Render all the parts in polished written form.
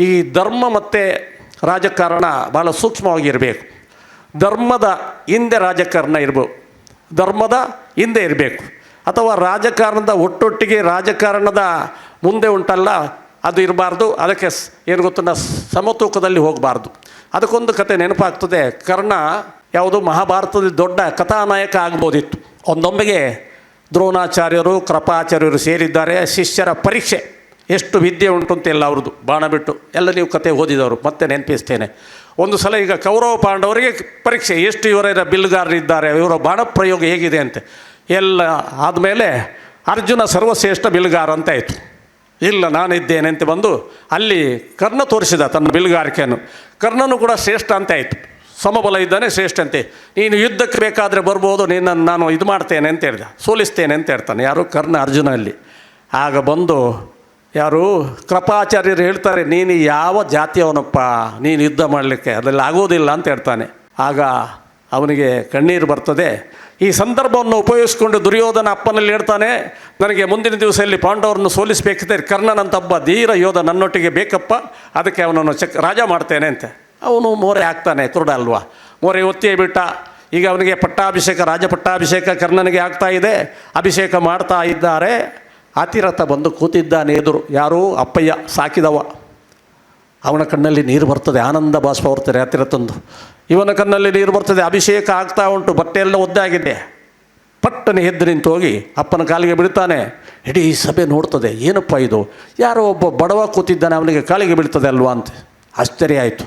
ಈ ಧರ್ಮ ಮತ್ತು ರಾಜಕಾರಣ ಭಾಳ ಸೂಕ್ಷ್ಮವಾಗಿರಬೇಕು. ಧರ್ಮದ ಹಿಂದೆ ರಾಜಕಾರಣ ಇರ್ಬೋದು, ಧರ್ಮದ ಹಿಂದೆ ಇರಬೇಕು. ಅಥವಾ ರಾಜಕಾರಣದ ಒಟ್ಟೊಟ್ಟಿಗೆ ರಾಜಕಾರಣದ ಮುಂದೆ ಉಂಟಲ್ಲ, ಅದು ಇರಬಾರ್ದು. ಅದಕ್ಕೆ ಏನು ಗೊತ್ತಿಲ್ಲ, ಸಮತೂಕದಲ್ಲಿ ಹೋಗಬಾರ್ದು. ಅದಕ್ಕೊಂದು ಕತೆ ನೆನಪಾಗ್ತದೆ. ಕರ್ಣ ಯಾವುದು ಮಹಾಭಾರತದಲ್ಲಿ ದೊಡ್ಡ ಕಥಾನಾಯಕ ಆಗ್ಬೋದಿತ್ತು. ಒಂದೊಮ್ಮೆಗೆ ದ್ರೋಣಾಚಾರ್ಯರು ಕೃಪಾಚಾರ್ಯರು ಸೇರಿದ್ದಾರೆ. ಶಿಷ್ಯರ ಪರೀಕ್ಷೆ, ಎಷ್ಟು ವಿದ್ಯೆ ಉಂಟು ಅಂತ ಎಲ್ಲ ಅವ್ರದ್ದು ಬಾಣ ಬಿಟ್ಟು ಎಲ್ಲ ನೀವು ಕತೆ ಓದಿದವರು, ಮತ್ತೆ ನೆನಪಿಸ್ತೇನೆ. ಒಂದು ಸಲ ಈಗ ಕೌರವ ಪಾಂಡವರಿಗೆ ಪರೀಕ್ಷೆ, ಎಷ್ಟು ಇವರ ಬಿಲ್ಗಾರರಿದ್ದಾರೆ, ಇವರ ಬಾಣ ಪ್ರಯೋಗ ಹೇಗಿದೆ ಅಂತ ಎಲ್ಲ ಆದಮೇಲೆ ಅರ್ಜುನ ಸರ್ವಶ್ರೇಷ್ಠ ಬಿಲ್ಗಾರ ಅಂತ ಆಯಿತು. ಇಲ್ಲ ನಾನಿದ್ದೇನೆ ಅಂತ ಬಂದು ಅಲ್ಲಿ ಕರ್ಣ ತೋರಿಸಿದ ತನ್ನ ಬಿಲ್ಗಾರಿಕೆಯನ್ನು. ಕರ್ಣನು ಕೂಡ ಶ್ರೇಷ್ಠ ಅಂತ ಆಯಿತು, ಸಮಬಲ ಇದ್ದಾನೆ, ಶ್ರೇಷ್ಠ ಅಂತೆ. ನೀನು ಯುದ್ಧಕ್ಕೆ ಬೇಕಾದರೆ ಬರ್ಬೋದು, ನಿನ್ನನ್ನು ನಾನು ಇದು ಮಾಡ್ತೇನೆ ಅಂತ ಹೇಳಿದ, ಸೋಲಿಸ್ತೇನೆ ಅಂತ ಹೇಳ್ತಾನೆ. ಯಾರು? ಕರ್ಣ ಅರ್ಜುನ ಅಲ್ಲಿ. ಆಗ ಬಂದು ಯಾರು ಕೃಪಾಚಾರ್ಯರು ಹೇಳ್ತಾರೆ, ನೀನು ಯಾವ ಜಾತಿಯವನಪ್ಪ, ನೀನು ಯುದ್ಧ ಮಾಡಲಿಕ್ಕೆ ಅದರಲ್ಲಿ ಆಗೋದಿಲ್ಲ ಅಂತ ಹೇಳ್ತಾನೆ. ಆಗ ಅವನಿಗೆ ಕಣ್ಣೀರು ಬರ್ತದೆ. ಈ ಸಂದರ್ಭವನ್ನು ಉಪಯೋಗಿಸ್ಕೊಂಡು ದುರ್ಯೋಧನ ಅಪ್ಪನಲ್ಲಿ ಹೇಳ್ತಾನೆ, ನನಗೆ ಮುಂದಿನ ದಿವಸದಲ್ಲಿ ಪಾಂಡವರನ್ನು ಸೋಲಿಸಬೇಕಿದ್ದರೆ ಕರ್ಣನಂತ ಒಬ್ಬ ಧೀರ ಯೋಧ ನನ್ನೊಟ್ಟಿಗೆ ಬೇಕಪ್ಪ, ಅದಕ್ಕೆ ಅವನನ್ನು ರಾಜ ಮಾಡ್ತೇನೆ ಅಂತ. ಅವನು ಮೋರೆ ಹಾಕ್ತಾನೆ, ಕುರುಡ ಅಲ್ವಾ, ಮೋರೆ ಒತ್ತಿಯೇ ಬಿಟ್ಟ. ಈಗ ಅವನಿಗೆ ಪಟ್ಟಾಭಿಷೇಕ, ರಾಜ ಪಟ್ಟಾಭಿಷೇಕ ಕರ್ಣನಿಗೆ ಆಗ್ತಾ ಇದೆ. ಅಭಿಷೇಕ ಮಾಡ್ತಾ ಇದ್ದಾರೆ. ಅತಿರಥ ಬಂದು ಕೂತಿದ್ದಾನೆ ಎದುರು. ಯಾರು? ಅಪ್ಪಯ್ಯ, ಸಾಕಿದವ. ಅವನ ಕಣ್ಣಲ್ಲಿ ನೀರು ಬರ್ತದೆ, ಆನಂದ ಬಾಷ್ಪ ಹೊರ್ತಾರೆ ಅತಿರಥಂದು. ಇವನ ಕಣ್ಣಲ್ಲಿ ನೀರು ಬರ್ತದೆ. ಅಭಿಷೇಕ ಆಗ್ತಾ ಉಂಟು, ಬಟ್ಟೆಯೆಲ್ಲ ಒದ್ದಾಗಿದೆ. ಪಟ್ಟನೆ ಎದ್ದು ನಿಂತು ಹೋಗಿ ಅಪ್ಪನ ಕಾಲಿಗೆ ಬೀಳ್ತಾನೆ. ಇಡೀ ಸಭೆ ನೋಡ್ತದೆ, ಏನಪ್ಪ ಇದು, ಯಾರೋ ಒಬ್ಬ ಬಡವ ಕೂತಿದ್ದಾನೆ, ಅವನಿಗೆ ಕಾಲಿಗೆ ಬೀಳ್ತದೆ ಅಲ್ವಾ ಅಂತ ಆಶ್ಚರ್ಯ ಆಯಿತು.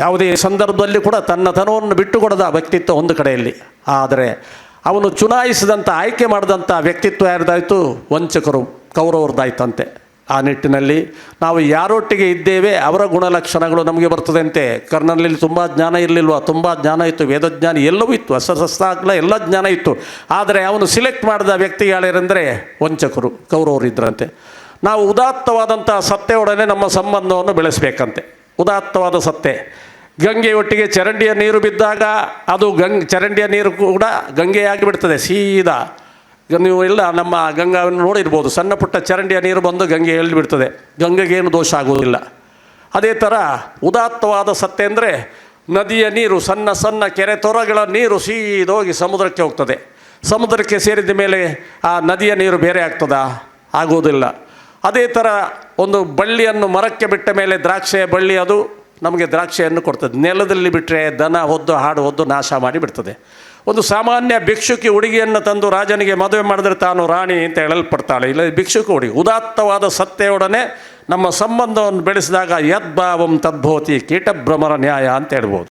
ಯಾವುದೇ ಸಂದರ್ಭದಲ್ಲಿ ಕೂಡ ತನ್ನ ತನವನ್ನು ಬಿಟ್ಟುಕೊಡದ ವ್ಯಕ್ತಿತ್ವ ಒಂದು ಕಡೆಯಲ್ಲಿ. ಆದರೆ ಅವನು ಚುನಾಯಿಸಿದಂಥ, ಆಯ್ಕೆ ಮಾಡಿದಂಥ ವ್ಯಕ್ತಿತ್ವ ಯಾರ್ದಾಯಿತು? ವಂಚಕರು, ಕೌರವರದಾಯ್ತಂತೆ. ಆ ನಿಟ್ಟಿನಲ್ಲಿ ನಾವು ಯಾರೊಟ್ಟಿಗೆ ಇದ್ದೇವೆ ಅವರ ಗುಣಲಕ್ಷಣಗಳು ನಮಗೆ ಬರ್ತದೆ ಅಂತೆ. ಕರ್ಣನಲ್ಲಿ ತುಂಬ ಜ್ಞಾನ ಇರಲಿಲ್ವ? ತುಂಬ ಜ್ಞಾನ ಇತ್ತು, ವೇದಜ್ಞಾನ ಎಲ್ಲವೂ ಇತ್ತು, ಅಸ್ತ್ರಶಸ್ತ್ರಾಗ್ಲ ಎಲ್ಲ ಜ್ಞಾನ ಇತ್ತು. ಆದರೆ ಅವನು ಸಿಲೆಕ್ಟ್ ಮಾಡಿದ ವ್ಯಕ್ತಿ ಯಾರ್ಯಾರೆಂದರೆ ವಂಚಕರು, ಕೌರವರು ಇದ್ರಂತೆ. ನಾವು ಉದಾತ್ತವಾದಂಥ ಸತ್ತೆಯೊಡನೆ ನಮ್ಮ ಸಂಬಂಧವನ್ನು ಬೆಳೆಸಬೇಕಂತೆ. ಉದಾತ್ತವಾದ ಸತ್ಯ. ಗಂಗೆಯೊಟ್ಟಿಗೆ ಚರಂಡಿಯ ನೀರು ಬಿದ್ದಾಗ ಅದು ಚರಂಡಿಯ ನೀರು ಕೂಡ ಗಂಗೆಯಾಗಿ ಬಿಡ್ತದೆ ಸೀದಾ. ನೀವು ಎಲ್ಲ ನಮ್ಮ ಗಂಗಾವನ್ನು ನೋಡಿರ್ಬೋದು, ಸಣ್ಣ ಪುಟ್ಟ ಚರಂಡಿಯ ನೀರು ಬಂದು ಗಂಗೆ ಎಲ್ಲಿ ಬಿಡ್ತದೆ, ಗಂಗೆಗೇನು ದೋಷ ಆಗುವುದಿಲ್ಲ. ಅದೇ ಥರ ಉದಾತ್ತವಾದ ಸತ್ಯ ಅಂದರೆ ನದಿಯ ನೀರು, ಸಣ್ಣ ಸಣ್ಣ ಕೆರೆ ತೊರೆಗಳ ನೀರು ಸೀದೋಗಿ ಸಮುದ್ರಕ್ಕೆ ಹೋಗ್ತದೆ. ಸಮುದ್ರಕ್ಕೆ ಸೇರಿದ ಮೇಲೆ ಆ ನದಿಯ ನೀರು ಬೇರೆ ಆಗ್ತದಾ? ಆಗುವುದಿಲ್ಲ. ಅದೇ ಥರ ಒಂದು ಬಳ್ಳಿಯನ್ನು ಮರಕ್ಕೆ ಬಿಟ್ಟ ಮೇಲೆ ದ್ರಾಕ್ಷಿಯ ಬಳ್ಳಿ ಅದು ನಮಗೆ ದ್ರಾಕ್ಷಿಯನ್ನು ಕೊಡ್ತದೆ. ನೆಲದಲ್ಲಿ ಬಿಟ್ಟರೆ ದನ ಹೊದ್ದು ಹಾಡು ಹೊದ್ದು ನಾಶ ಮಾಡಿ ಬಿಡ್ತದೆ. ಒಂದು ಸಾಮಾನ್ಯ ಭಿಕ್ಷುಕಿ ಹುಡುಗಿಯನ್ನು ತಂದು ರಾಜನಿಗೆ ಮದುವೆ ಮಾಡಿದ್ರೆ ತಾನು ರಾಣಿ ಅಂತ ಹೇಳಲ್ಪಡ್ತಾಳೆ. ಇಲ್ಲ, ಭಿಕ್ಷುಕ ಹುಡುಗಿ. ಉದಾತ್ತವಾದ ಸತ್ತೆಯೊಡನೆ ನಮ್ಮ ಸಂಬಂಧವನ್ನು ಬೆಳೆಸಿದಾಗ ಯದ್ಭಾವಂ ತದ್ಭವತಿ ಕೀಟಭ್ರಮರ ನ್ಯಾಯ ಅಂತ ಹೇಳ್ಬೋದು.